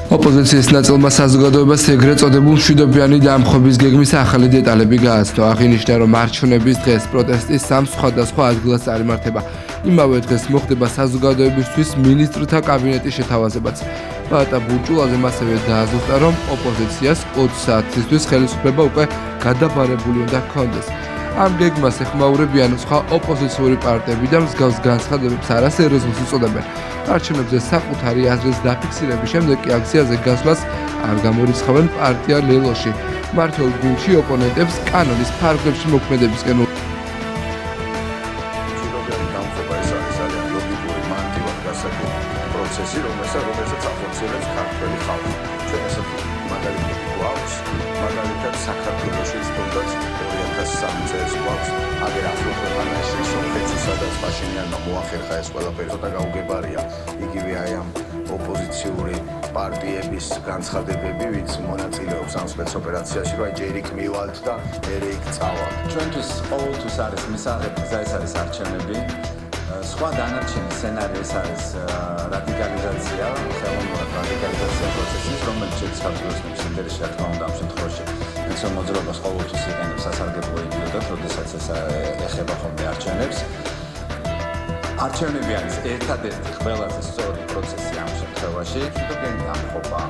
ოპოზიციის ნაწილმა საზოგადოებას ეგრეთ წოდებულ მშვიდობიანი დამხობის გეგმის ახალი დეტალები გააცნო. აღინიშნა, რომ არჩევნების დღეს პროტესტი 3 სხვადასხვა ადგილას წარიმართება. იმავე დღეს მოხდება საზოგადოებისთვის მინისტრთა კაბინეტის შეთავაზებაც. პაატა ბურჭულაძემ ასევე დააზუსტა, რომ ოპოზიციას 20 საათისთვის ხელისუფლება უკვე გადაბარებული უნდა ჰქონდეს. ამ გეგმას ეხმაურებიან სხვა ოპოზიციური პარტიები და მსგავს განცხადებებს არასერიოზულს უწოდებენ. არჩევნებზე საკუთარი აზრის დაფიქსირების შემდეგ კი აქციაზე გასვლას არ გამორიცხავენ პარტია ლელოში. მართლ გუნდში ოპონენტებს კანონის ფარგლებში მოქმედებისკენ პროცესი, რომელსაც ახორციელებს ქართველი ხალხი. ჩვენ ესეთი მაგალითები გვაქვს, მაგალითად საქართველოში თუნდაც 2003 წელს გვაქვს, აგერ ახლოქვეყანაში სომხეთში, სადაც პაშინიანმა მოახერხა ეს ყველაფერი, ცოტა გაუგებარია. იგივე აი ამ ოპოზიციური პარტიების განცხადებები, ვინც მონაწილეობს ამ სპეცოპერაციაში, რომ ჯერ იქ მივალთ და მერე იქ წავალთ. ჩვენთვის ყოველთვის არის მისაღები გზა, ეს არის არჩევნები. სხვა დანარჩენი სცენარი ეს არის რადიკალიზაცია, ხელოვნურად რადიკალიზაცია პროცესის, რომელიც შედის საქართველოს ინტერესში, რა თქმა უნდა, ამ შემთხვევაში ეს მოძრაობას ყოველთვის იყენებს სასარგებლო იდეოდად, როდესაც ეს ეხება ხოლმე არჩევნებს. არჩევნები არის ერთადერთი ყველაზე სწორი პროცესი ამ შემთხვევაში. თვითონ ამხობა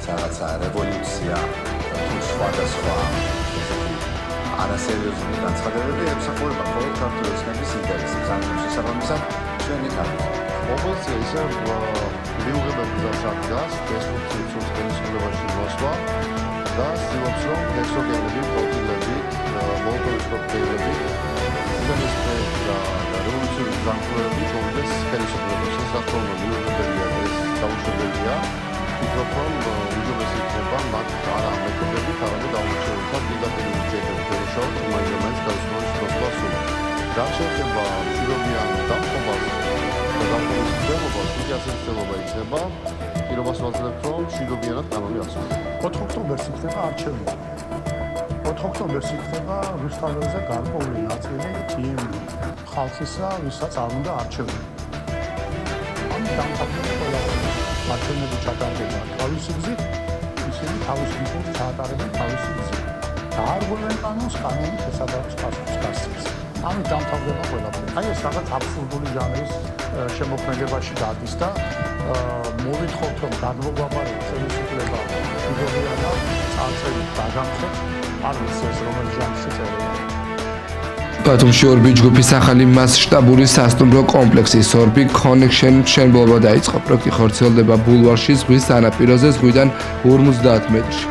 რაღაცა რევოლუცია თუ სხვადასხვა არასერიოზული განცხადებები ემსახურება მხოლოდ ქართული ოცნების ინტერესებს. ამ შესაბამისად ჩვენი კანონი ოპოზიცია ისევ მიუღებელ გზას ადგას დესტრუქციულ ხელისუფლებაში მოსვლა და ცდილობს, რომ ჰერცოგენები, პროფილები, მოლდოვის პროფილები და რევოლუციური ზამთრობები მოვიდეს ხელისუფლებაში. საქმე მიუღებელია ეს დაუშვებელია. ვფიქრობ, რომ უჯობესი იქნება მათ არა ამ მეთოდებით, არამედ აუჩვენებთა პირდაპირ უჯრედები შევთ მაინც გავსვლის მოსვლას. რაც შეეხება მშვიდობიან დამხობას და დამხობის მცდელობას, იგი ასე მცდელობა იქნება, პირობას ვაძლევთ, რომ მშვიდობიანად კანონი აღსრულოს. 4 ოქტომბერს იქნება არჩევნები. 4 ოქტომბერს იქნება რუსთაველზე გარკვეული ნაწილი იმ ხალხისა, ვისაც არ უნდა არჩევნები. ამით დამთავრდება ყველაფერი. არჩევნები ჩატარდება თავისი გზით, ისინი თავის მიზნით ჩაატარებენ თავისი გზით. დაარღვევენ კანონს, კანონი შესაბამის პასუხს გასცემს. ამით დამთავრდება ყველაფერი. აი ეს რაღაც აბსურდული ჟანრის შემოქმედებაში გადის და მოვითხოვთ, რომ გადმოგვაბაროთ ხელისუფლება მშვიდობიანად, წარწერით დაგამხეთ, არ ვიცი ეს რომელი ჟანრის წერია. ბათუმში ორბი ჯგუფის ახალი მასშტაბური სასტუმრო კომპლექსის ორბი Connection მშენებლობა დაიწყო. პროექტი ხორციელდება ბულვარში, ზღვის სანაპიროზე, ზღვიდან 50 მეტრში.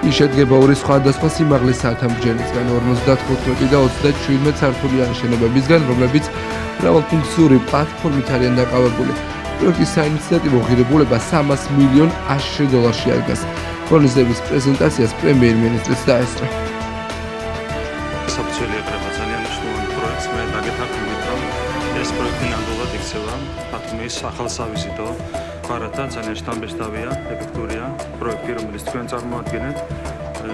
ის შედგება ორი სხვადასხვა სიმაღლის სათამბჯენისგან, 55 და 37 სართულიანი შენობებისგან, რომლებიც მრავალფუნქციური პლატფორმით არიან დაკავებული. პროექტის საინიციატივო ღირებულება $300 მილიონ აღდგას. ღონისძიების პრეზენტაციას პრემიერ-მინისტრიც დაესწრო. საფუძველი ეყრება ძალიან მნიშვნელოვან პროექტს. მე დაგეთანხმებით, რომ ეს პროექტი ნამდვილად იქცევა ბათუმის ახალ სავიზიტო ბარათა, ძალიან შთამბეჭდავია, ეფექტურია პროექტი, რომელიც თქვენ წარმოადგენთ,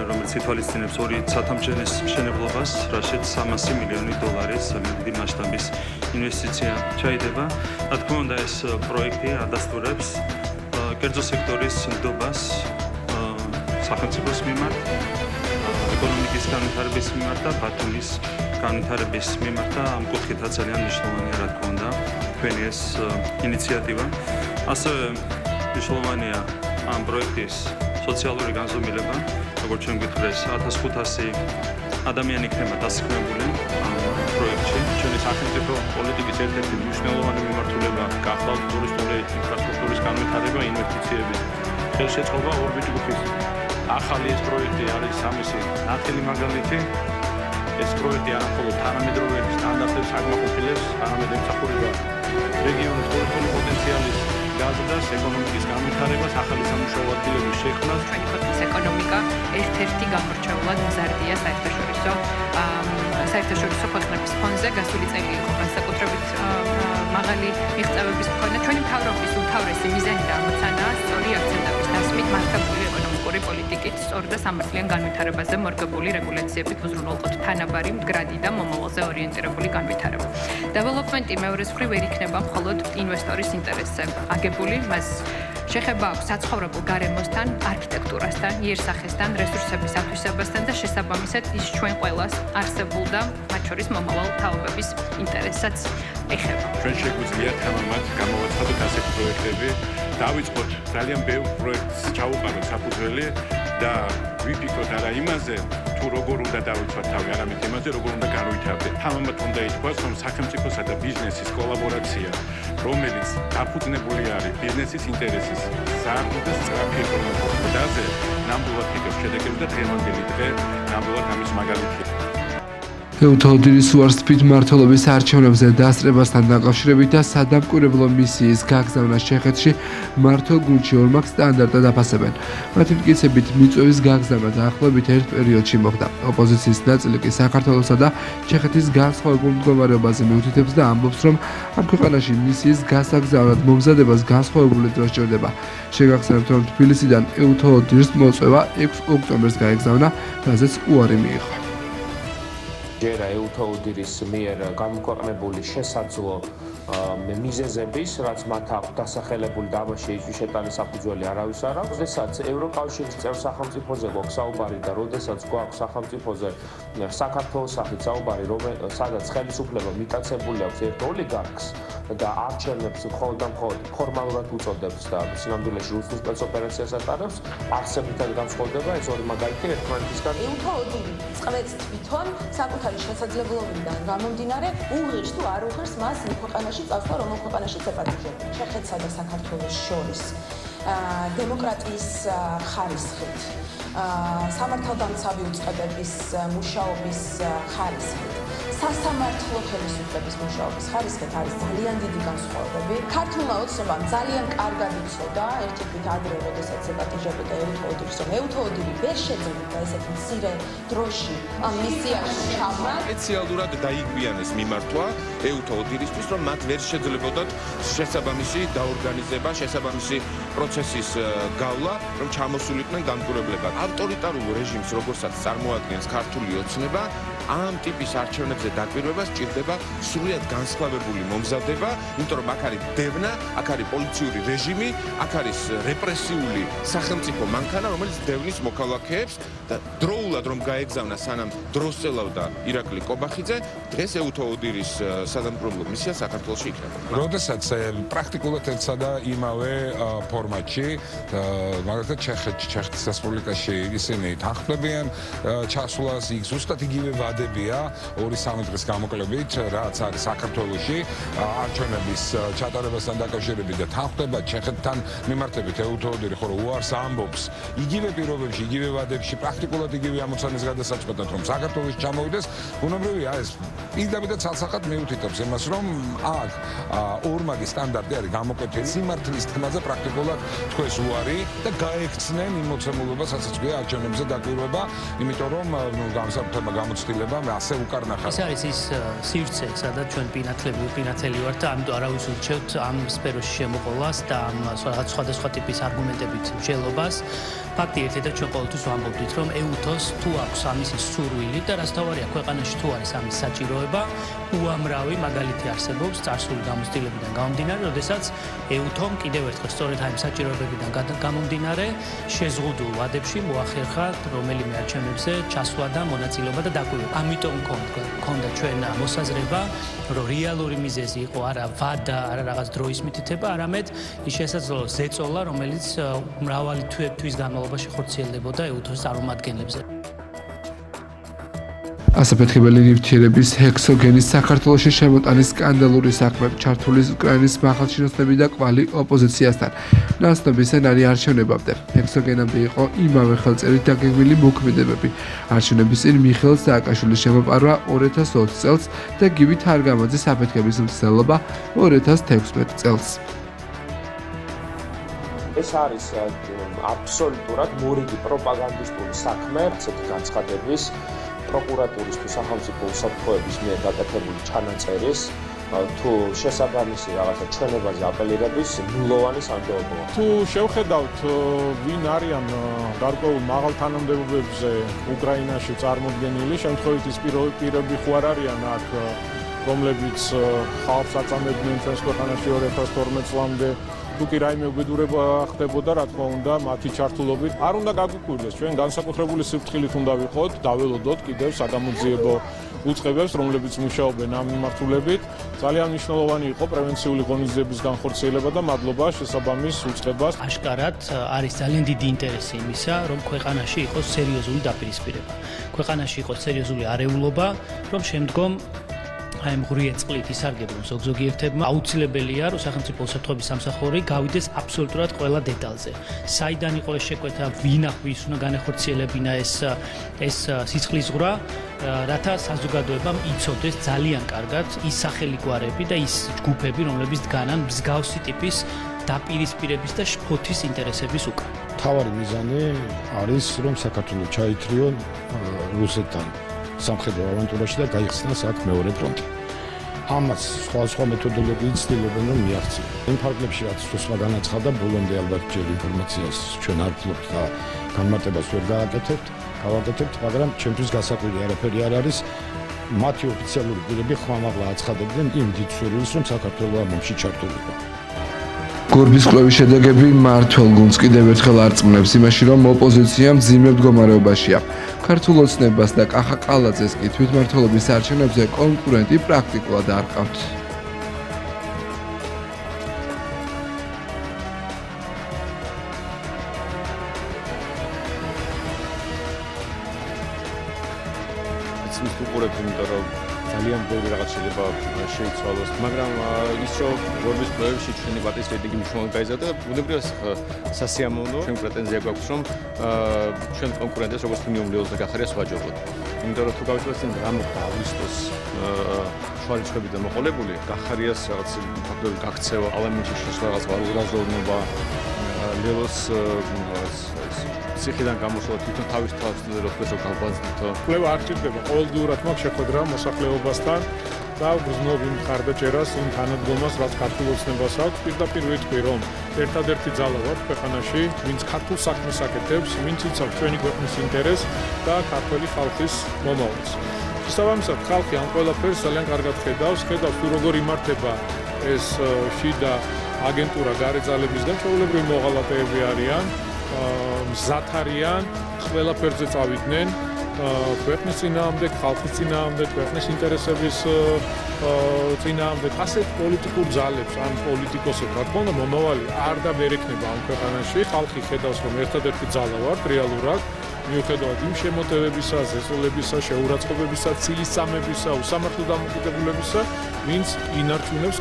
რომელიც ითვალისწინებს ორი სათამბჯენის მშენებლობას, რაშიც $300 მილიონი ძალიან დიდი მასშტაბის ინვესტიცია ჩაიდება. რა თქმა უნდა, ეს პროექტი ადასტურებს კერძო სექტორის ნდობას სახელმწიფოს მიმართ, ეკონომიკის განვითარების მიმართ და ბათუმის განვითარების მიმართ და ამ კუთხითაც ძალიან მნიშვნელოვანია, რა თქმა უნდა, თქვენი ეს ინიციატივა. ასევე მნიშვნელოვანია ამ პროექტის სოციალური განზომილება, როგორც ჩვენ გითხრეს, 1500 ადამიანი იქნება დასაქმებული ამ პროექტში. ჩვენი სახელმწიფო პოლიტიკის ერთ-ერთი მნიშვნელოვანი მიმართულება გახლავთ ტურისტული ინფრასტრუქტურის განვითარება, ინვესტიციები. ხელშეწყობა ორბი ჯგუფის ახალი ეს პროექტი არის ამისი ნათელი მაგალითი. ეს პროექტი არამხოლოდ თანამედროვე სტანდარტებს აკმაყოფილებს, არამედ ემსახურება რეგიონის ტურისტული პოტენციალის გაზრდას, ეკონომიკის განვითარებას, ახალი სამუშაო ადგილების შექმნას. ჩვენი ქვეყნის ეკონომიკა ერთ-ერთი გამორჩეულად მზარდია საერთაშორისო ქვეყნების ფონზე. გასული წელი იყო განსაკუთრებით მაღალი მიღწევების მქონე. ჩვენი მთავრობის უმთავრესი მიზანი და ამოცანაა სწორი აქცენტების დასმით მართებული ეკონომიკური პოლიტიკით, სწორი და სამართლიან განვითარებაზე მორგებული რეგულაციებით უზრუნველყოთ თანაბარი, მდგრადი და მომავალზე ორიენტირებული განვითარება. დეველოპმენტი მეორეს მხრივ ვერ იქნება მხოლოდ ინვესტორის ინტერესზე აგებული, მას შეხება აქვს საცხოვრებელ გარემოსთან, არქიტექტურასთან, იერსახესთან, რესურსების ათვისებასთან და შესაბამისად ის ჩვენ ყველას არსებულ და მათ შორის მომავალ თაობების ინტერესსაც ეხება. ჩვენ შეგვიძლია თამამად გამოვაცხადოთ ასეთი პროექტები, დავიწყოთ ძალიან ბევრ პროექტს ჩავუყაროთ საფუძველი და ვიფიქროთ არა იმაზე, თუ როგორ უნდა დავიცვათ თავი, არამედ იმაზე, როგორ უნდა განვითარდეთ. თამამად უნდა ითქვას, რომ სახელმწიფოსა და ბიზნესის კოლაბორაცია, რომელიც დაფუძნებული არის ბიზნესის ინტერესის სარდლ და სწრაფი ეკონომიკის მოდაზე, ნამდვილად იღებს შედეგებს და დღევანდელი დღე ნამდვილად ამის მაგალითია. ეუთოუდილის უარსფით მმართველობის არჩევნებზე დასწრებასთან დაკავშირებით და სადამკვირვებლო მისიის გაგზავნას ჩეხეთში მმართველ გუნდში ორმაგ სტანდარტად აფასებენ. მათი მტკიცებით მიწვევის გაგზავნა დაახლოებით ერთ პერიოდში მოხდა. ოპოზიციის ნაწილი კი საქართველოსა და ჩეხეთის განსხვავებულ მდგომარეობაზე მიუთითებს და ამბობს, რომ ამ ქვეყანაში მისიის გასაგზავნად მომზადებას განსხვავებული დრო სჭირდება. შეგახსენებთ, რომ თბილისიდან ეუთოუდილს მოწვევა 6 ოქტომბერს გაეგზავნა, რაზეც უარი მიიღო. ჯერა ეუთოუდილის მიერ გამოქვეყნებული შესაძლო მიზეზების, რაც მათ აქვს დასახელებული და ამაში ის შეტანის საფუძველი არავის არ აქვს. როდესაც ევროკავშირის წევრ სახელმწიფოზე გვაქვს საუბარი და როდესაც გვაქვს სახელმწიფოზე საქართველოს სახით საუბარი, სადაც ხელისუფლება მიტაცებული აქვს ერთ ოლიგარქს და არჩევნებს მხოლოდ და მხოლოდ ფორმალურად უწოდებს და სინამდვილეში რუსულ სპეცოპერაციას ატარებს, არსებითად განსხვავდება ეს ორი მაგალითი ერთმანეთისგან. ეუთოუდილი წყვეტს თვითონ საკუთარი შესაძლებლობიდან გამომდინარე უღირს თუ არ უღირს მას იმ ქვეყანაში წავსვა, რომელ ქვეყანაშიც ეპატიჟებდა. ჩეხეთსა და საქართველოს შორის დემოკრატიის ხარისხით, სამართალდამცავი უწყებების მუშაობის ხარისხით, სასამართლო ხელისუფლების მუშაობის ხარისხით არის ძალიან დიდი განსხვავებები. ქართულმა ოცნებამ ძალიან კარგად იცოდა ერთი თვით ადრე, როდესაც ეპატიჟებდა ეუთოუდილს, რომ ეუთოუდილი ვერ შეძლებდა ესეთი მცირე დროში ამ მისიაში ჩავმა. სპეციალურად დაიგვიანეს მიმართვა ეუთოუდილისთვის, რომ მათ ვერ შეძლებოდათ შესაბამისი დაორგანიზება, შესაბამისი პროცესის გავლა, რომ ჩამოსულიყვნენ დამკვირვებლებად. ავტორიტარულ რეჟიმს, როგორცაც წარმოადგენს ქართული ოცნება, ამ ტიპის არჩევნებზე დაკვირვება სჭირდება სრულიად განსხვავებული მომზადება, იმიტომ რომ აქ არის დევნა, აქ არის პოლიციური რეჟიმი, აქ არის რეპრესიული სახელმწიფო მანქანა, რომელიც დევნის მოქალაქეებს და დროულად რომ გაეგზავნა სანამ დროს წელავდა ირაკლი კობახიძე, დღეს ეუთოუდილის სადამკვირვებლო მისია საქართველოში იქნება. როდესაც პრაქტიკულად ერთსა და იმავე ფორმატში, მაგალითად ჩეხეთის რესპუბლიკაში ისინი თანხმდებიან ჩასვლას, იქ ზუსტად იგივე ვადებია 2-3 დღის გამოკლებით, რაც არის საქართველოში არჩევნების ჩატარებასთან დაკავშირებით და თანხმდება ჩეხეთთან მიმართებით ეუთოუდილი ხო უარს ამბობს იგივე პირობებში, იგივე ვადებში, პრაქტიკულად იგივე ამოცანის გადასაწყვეტად, რომ საქართველოში ჩამოვიდეს, ბუნებრივია ეს პირდაპირ ცალსახად მიუთითებს იმას, რომ აქ ორმაგი სტანდარტი არის გამოკვეთილი სიმართლის თემაზე პრაქტიკულად თქვეს უარი და გაექცნენ იმ მოცემულობას, რასაც ქვია არჩევნებზე დაკვირვება, იმიტომ რომ გამსაკუთრება გამოცდილება ასე უკარნახა. ეს არის ის სივრცე, სადაც ჩვენ პინათელი ვართ და ამიტომ არავის ურჩევთ ამ სფეროში შემოყოლას და ამ რაღაც სხვადასხვა ტიპის არგუმენტებით მსჯელობას. ფაქტი ერთი და ჩვენ ყოველთვის ვამბობთ, რომ ეუთოს თუ აქვს ამის სურვილი და რაც თავარია ქვეყანაში თუ არის ამის საჭიროება, უამრავი მაგალითი არსებობს წარსული გამოცდილებიდან გამომდინარე, როდესაც ეუთომ კიდევ ერთხელ სწორედ ამ საჭიროებებიდან გამომდინარე შეზღუდულ ვადებში მოახერხა რომელიმე არჩევნებზე ჩასვლა და მონაწილეობა და დაკვირვება. ამიტომ გქონდა ჩვენ მოსაზრება, რომ რეალური მიზეზი იყო არა ვადა, არა რაღაც დროის მითითება, არამედ ის შესაძლო ზეწოლა, რომელიც მრავალი თვის განმავლობაში ხორციელდებოდა ეუთოს წარმომადგენლებზე. ასაფეთქებელი ნივთიერების ჰექსოგენის საქართველოში შემოტანის სკანდალური საქმეები ჩართული უკრაინის მაღალჩინოსნები და კვალი ოპოზიციასთან. ნაცნობი სცენარი არჩევნებამდე. ჰექსოგენამდე იყო იმავე ხელწერით დაგეგმილი მოქმედებები. არჩევნების წინ მიხეილ სააკაშვილის შემოპარვა 2020 წელს და გივი თარგამაძის საფეთქების მცდელობა 2016 წელს. ეს არის აბსოლუტურად მორიგი პროპაგანდისტული საქმე, ასეთი განცხადების პროკურატურის თუ სახელმწიფო უსაფრთხოების მიერ გაკეთებული ჩანაწერის თუ შესაბამისი რაღაცა ჩვენებაზე აპელირების ნულოვანი სანდოობაა. თუ შევხედავთ ვინ არიან გარკვეულ მაღალ თანამდებობებზე უკრაინაში წარმოდგენილი, შემთხვევით ის პირები ხო არ არიან აქ, რომლებიც ხალხს აწამებდნენ ჩვენს ქვეყანაში 2012 წლამდე თუ კი რაიმე უბედურება ხდებოდა, რა თქმა უნდა, მათი ჩართულობით არ უნდა გაგუკვირდეს. ჩვენ განსაკუთრებული სიფრთხილით უნდა ვიყოთ, დაველოდოთ კიდევ საგამოძიებო უწყებებს, რომლებიც მუშაობენ ამ მიმართულებით. ძალიან მნიშვნელოვანი იყო პრევენციული ღონისძიების განხორციელება და მადლობა შესაბამის უწყებას. აშკარად არის ძალიან დიდი ინტერესი იმისა, რომ ქვეყანაში იყოს სერიოზული დაპირისპირება. ქვეყანაში იყოს სერიოზული არეულობა, რომ შემდგომ აი მღრიე წყლით ისარგებლონ ზოგიერთებმა აუცილებელია რომ სახელმწიფო უსაფრთხოების სამსახური გავიდეს აბსოლუტურად ყველა დეტალზე. საიდან იყო ეს შეკვეთა, ვინ ვის უნდა განეხორციელებინა ეს სიცხლისღვრა, რათა საზოგადოებამ იცოდეს ძალიან კარგად ის სახელი გვარები და ის ჯგუფები, რომლებიც დგანან მსგავსი ტიპის დაპირისპირების და შფოთის ინტერესების უკან. მთავარი მიზანი არის რომ საქართველოს ჩაითრიონ რუსეთთან სამხედრო ავანტურაში და გაიხსნას აქ მეორე ფრონტი. ამას სხვა მეთოდოლოგიით ცდილობენ რომ მიაღწიონ. იმ ფარგლებში რაც რუსმა განაცხადა, ბოლომდე ალბათ ჯერ ინფორმაციას ჩვენ არ ვფლობთ და განმარტებას ვერ გავაკეთებთ, მაგრამ ჩემთვის გასაკვირი არაფერი არ არის. მათი ოფიციალური პირები ხმამაღლა აცხადებდნენ იმ დიდ სურვილს, რომ საქართველო ამ ომში ჩართულიყო. გორბის კვლევის შედეგები მართლ გუნდს კიდევ ერთხელ არწმუნებს იმაში, რომ ოპოზიცია მძიმე მდგომარეობაშია. ქართულ ოცნებას და კახა ყალაძეს კი თვითმმართველობის არჩევნებზე კონკურენტი პრაქტიკულად არ ყავთ. ძალიან ბევრი რაღაც შეიძლება შეიცვალოს, მაგრამ ის რომ გორბის კვლევებში ჩვენი პარტიის რეიტინგი მნიშვნელოვნად გაიზარდა და ბუნებრივად სასიამოვნო ჩვენ პრეტენზია გვაქვს რომ ჩვენ კონკურენტებს როგორც მინიმუმ ლეველზე გახარიას ვაჯობოთ. იმიტომ რომ თუ გავიცვალოთ რა მოხდა აგვისტოს შუა რიცხვებიდან მოყოლებული, გახარიას რაღაც ფაქტორი გაქცევა, ალამინჩის შესვლა, რაღაც ვარუღრაზრდობა, ლელოს ციხიდან გამოსვლა თვითონ თავის თავს როდეს რომ გავბაზრდითო. კვლევა არ ჭირდება, ყოველდღიურად მაქვს შეხვედრა მოსახლეობასთან და ვგრძნობ იმ მხარდაჭერას, იმ თანადგომას, რაც ქართულ ოცნებას აქვს. პირდაპირ ვიტყვი, რომ ერთადერთი ძალა ვართ ქვეყანაში, ვინც ქართულ საქმეს აკეთებს, ვინც იცავს ჩვენი ქვეყნის ინტერესს და ქართველი ხალხის მომავალს. შესაბამისად, ხალხი ამ ყველაფერს ძალიან კარგად ხედავს თუ როგორ იმართება ეს შიდა აგენტურა გარე ძალებისგან, ჩვეულებრივი მოღალატეები არიან. მზად არიან ყველაფერზე წავიდნენ ქვეყნის წინააღმდეგ, ხალხის წინააღმდეგ, ქვეყნის ინტერესების წინააღმდეგ, ასეთ პოლიტიკურ ძალებს, ან პოლიტიკოსებს, რა თქმა უნდა, მომავალი არ და ვერ ექნება ამ ქვეყანაში. ხალხი ხედავს, რომ ერთადერთი ძალა ვართ რეალურად, მიუხედავად იმ შემოტევებისა, ზესოლებისა, შეურაცხყოფებისა, ცილისწამებისა, უსამართლო დამოკიდებულებისა, ვინც ინარჩუნებს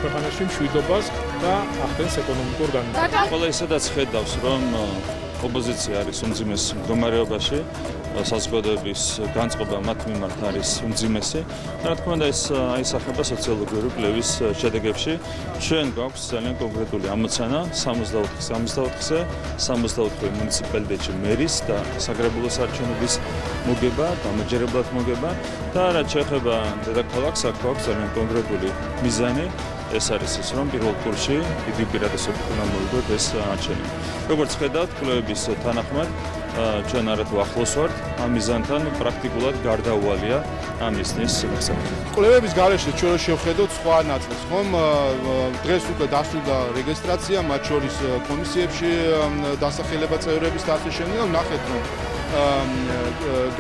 ქვეყანაში მშვიდობას და ახდენს ეკონომიკურ განვითარებას. ყველა ისედაც ხედავს, რომ ოპოზიცია არის უმძიმეს მდგომარეობაში, საზოგადოების განწყობა მათ მიმართ არის უმძიმესი. რა თქმა უნდა, ეს აისახება სოციოლოგიური კვლევის შედეგებში. ჩვენ გვაქვს ძალიან კონკრეტული ამოცანა 64-ზე, 64 მუნიციპალიტეტში მერის და საგრებულოს არჩევნების მოგება, დამაჯერებლად მოგება და რაც შეეხება დედაქალაქს, აქ გვაქვს ძალიან კონკრეტული მიზანი. ეს არის ის, რომ პირველ ტურში დიდი უპირატესობით უნდა მოვიგოთ ეს არჩევნები. როგორც ხედავთ, კვლევების თანახმად, ჩვენ არათუ ახლოს ვართ ამ მიზანთან, პრაქტიკულად გარდაუვალია ამ მიზნის გასაკეთება. კვლევების გარეშე ჩვენ შევხედოთ სხვა ნაწილს, ხომ? დღეს უკვე დასრულდა რეგისტრაცია, მათ შორის კომისიებში დასახელება წევრების და ასე შემდეგ. ვნახეთ, რომ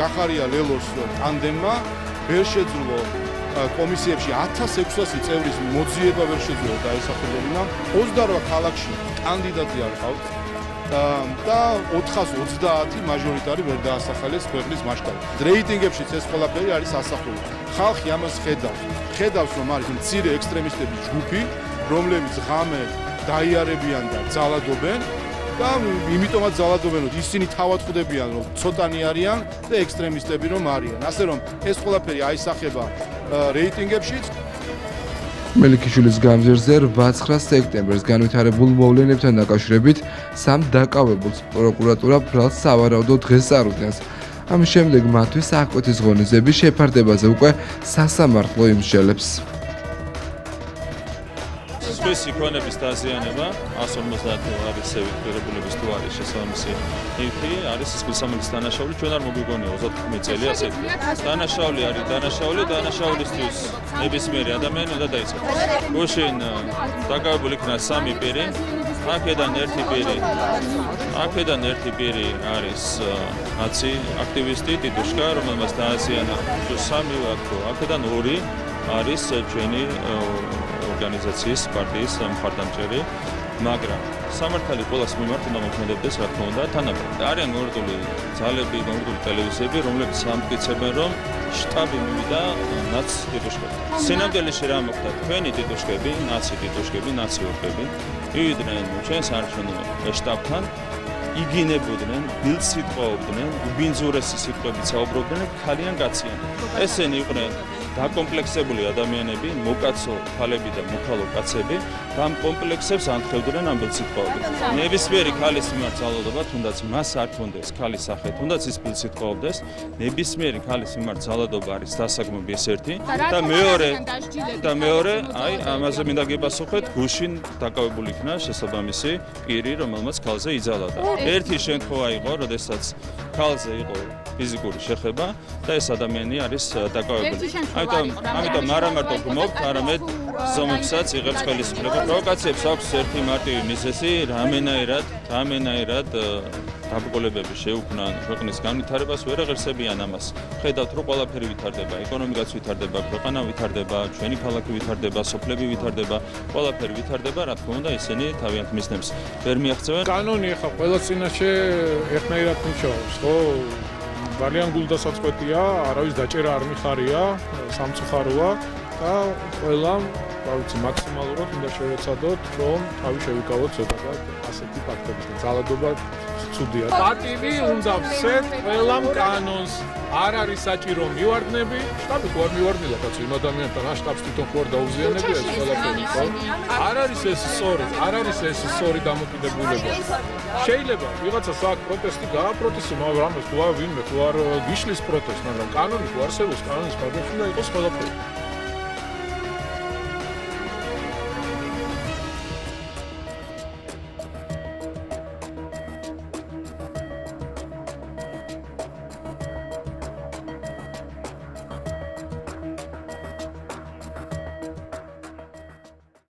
გახარია ლელოს ტანდემმა ვერ შეძლო კომისიებში 1600 წევრის მოძიება ვერ შეძლო დაესახელებინა. 28 ქალაქში კანდიდატი არ ყავთ და 430 მაჟორიტარი ვერ დაასახელეს ქვეყნის მასშტაბით. რეიტინგებშიც ეს ყველაფერი არის ასახული. ხალხი ამას ხედავს, რომ არის მცირე ექსტრემისტების ჯგუფი, რომლებიც ღამე დაიარებიან და ძალადობენ და იმიტომაც ძალადობენ, რომ ისინი თავად ხვდებიან, რომ ცოტანი არიან და ექსტრემისტები რომ არიან. ასე რომ ეს ყველაფერი აისახება რეიტინგებშიც. მელიქიშვილის გამზირზე 8-9 სექტემბერს განვითარებულ მოვლენებთან დაკავშირებით სამ დაკავებულს პროკურატურა ბრალს სავარაუდო დღეს წარუდგენს. ამის შემდეგ მათთვის აღკვეთის ღონისძიების შეფარდებაზე უკვე სასამართლო იმსჯელებს. სხვისი ქონების დაზიანება 150 არის სევიტირებულების თუ არის შესაბამისი ნივთი არის ის გულსამაგრის დანაშაული ჩვენ არ მოგვიგონია 35 წელი ასე დანაშაული არის დანაშაულისთვის ნებისმიერი ადამიანი უნდა დაიცავდეს გუშინ დაკავებული იქნა 3 პირი აქედან ერთი პირი არის ნაცი აქტივისტი ტიტუშკა რომელმაც დააზიანა 3 ვაკო აქედან 2 არის ჩვენი ორგანიზაციის პარტიის მხარდამჭერი მაგრამ სამართალი ყოველას მიმართ უნდა მოქმედებდეს რა თქმა უნდა თანაბრად არიან მორდული ძალები მორდული ტელევიზიები რომლებიც ამტკიცებენ რომ შტაბი მივიდა ნაც ტიტუშკებთან სინამდვილეში რა მოხდა თქვენი ტიტუშკები ნაცი ტიტუშკები ნაციურები მივიდნენ ჩვენს არჩევნო შტაბთან იგინებოდნენ ბილდს სიტყვაობდნენ უბინძურესი სიტყვებით საუბრობდნენ ქალიან კაციან ესენი იყვნენ დაკომპლექსებული ადამიანები, მოკაცო ქალები და მოქალო კაცები, ამ კომპლექსებს ანთხოვდნენ ამ ბილსიტყვაობით. ნებისმიერი ქალის მიმართ ძალადობა, თუნდაც მას არ ქონდეს ქალის სახე, თუნდაც ის ბილსიტყვაობდეს, ნებისმიერი ქალის მიმართ ძალადობა არის დასაგმები ეს ერთი და მეორე, აი ამაზე მინდა გიპასუხოთ, გუშინ დაკავებული იქნა შესაბამისი პირი, რომელმაც ქალზე იძალადა. ერთი შემთხვევა იყო, როდესაც ქალზე იყო ფიზიკური შეხება და ეს ადამიანი არის დაკავებული. ამიტომ არა მარტო გმობთ, არამედ ზომებსაც იღებს ხელისუფლება. პროვოკაციებს აქვს ერთი მარტივი მიზეზი, რამენაირად დაბრკოლებები შეუქმნან ქვეყნის განვითარებას, ვერ აღერსებიან ამას. ხედავთ, რომ ყველაფერი ვითარდება, ეკონომიკაც ვითარდება, ქვეყანა ვითარდება, ჩვენი ქალაქი ვითარდება, სოფლები ვითარდება, ყველაფერი ვითარდება, რა თქმა უნდა, ისინი თავიანთ მიზნებს ვერ მიაღწევენ. კანონი ახლა ყველა წინაშე ერთნაირად მუშაობს, ხო? ძალიან გულდასაწყვეტია, არავის დაჭერა არ მიხარია, სამწუხაროა და ყველამ, რა ვიცი, მაქსიმალურად უნდა შევეცადოთ, რომ თავი შევიკავოთ ზოგადად ასეთი ფაქტებისგან. ძალადობა ცუდია. პატივი უნდა ვსეთ ყველამ კანონს. არ არის საჭირო მივარდნები, შტაბი ხო არ მივარდნილა კაცო იმ ადამიანთან, შტაბს თვითონ ხო არ დაუზიანებია ეს ყველაფერი, ხო? არ არის ეს სწორი დამოკიდებულება. შეიძლება ვიღაცას აქ პროტესტი გააპროტესტო, მაგრამ ამას თუ არ ვინმე თუ არ გიშლის პროტესტს, მაგრამ კანონი თუ არსებობს, კანონის ფარგლებში უნდა იყოს ყველაფერი.